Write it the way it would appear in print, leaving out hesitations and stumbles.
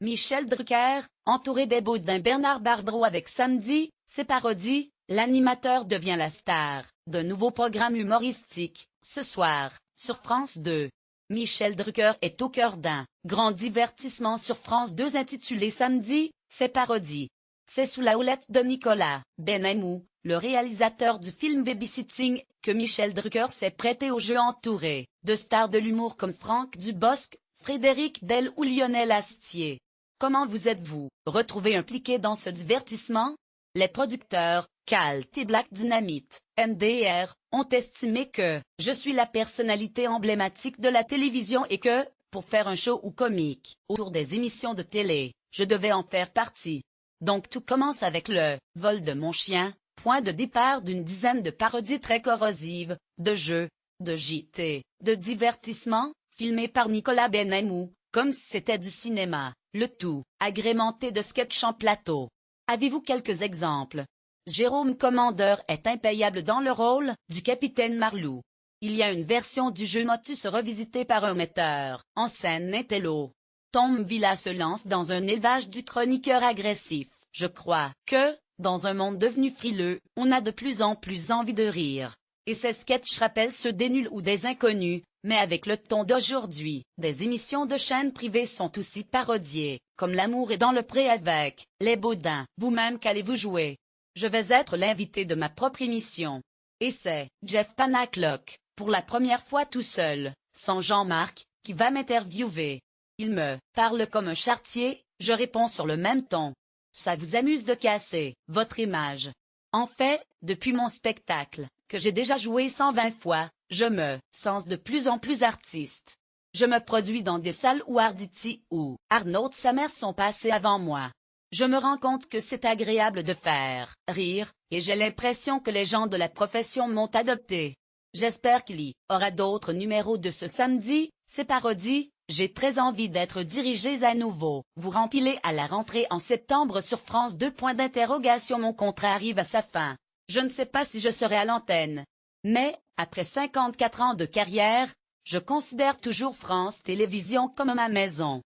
Michel Drucker, entouré des Baudins Bernard Barbero avec Samedi, c'est parodie, l'animateur devient la star d'un nouveau programme humoristique, ce soir, sur France 2. Michel Drucker est au cœur d'un grand divertissement sur France 2 intitulé Samedi, c'est parodie. C'est sous la houlette de Nicolas Benhamou, le réalisateur du film Babysitting, que Michel Drucker s'est prêté au jeu entouré de stars de l'humour comme Franck Dubosc, Frédéric Bell ou Lionel Astier. Comment vous êtes-vous retrouvé impliqué dans ce divertissement? Les producteurs, Calt et Black Dynamite, NDR, ont estimé que je suis la personnalité emblématique de la télévision et que, pour faire un show ou comique autour des émissions de télé, je devais en faire partie. Donc tout commence avec le vol de mon chien, point de départ d'une dizaine de parodies très corrosives, de jeux, de JT, de divertissements, filmés par Nicolas Benhamou, comme si c'était du cinéma, le tout agrémenté de sketchs en plateau. Avez-vous quelques exemples? Jérôme Commandeur est impayable dans le rôle du capitaine Marlou. Il y a une version du jeu Motus revisitée par un metteur en scène intello. Tom Villa se lance dans un élevage du chroniqueur agressif. Je crois que, dans un monde devenu frileux, on a de plus en plus envie de rire. Et ces sketchs rappellent ceux des nuls ou des inconnus, mais avec le ton d'aujourd'hui. Des émissions de chaînes privées sont aussi parodiées, comme L'amour est dans le pré avec les Baudins. Vous-même qu'allez-vous jouer? Je vais être l'invité de ma propre émission. Et c'est Jeff Panaclock, pour la première fois tout seul, sans Jean-Marc, qui va m'interviewer. Il me parle comme un charretier, je réponds sur le même ton. Ça vous amuse de casser votre image? En fait, depuis mon spectacle, que j'ai déjà joué 120 fois, je me sens de plus en plus artiste. Je me produis dans des salles où Arditi ou Arnaud de sa mère sont passés avant moi. Je me rends compte que c'est agréable de faire rire, et j'ai l'impression que les gens de la profession m'ont adopté. J'espère qu'il y aura d'autres numéros de ce samedi, c'est parodie. J'ai très envie d'être dirigée à nouveau. Vous rempilez à la rentrée en septembre sur France 2. Mon contrat arrive à sa fin. Je ne sais pas si je serai à l'antenne. Mais, après 54 ans de carrière, je considère toujours France Télévisions comme ma maison.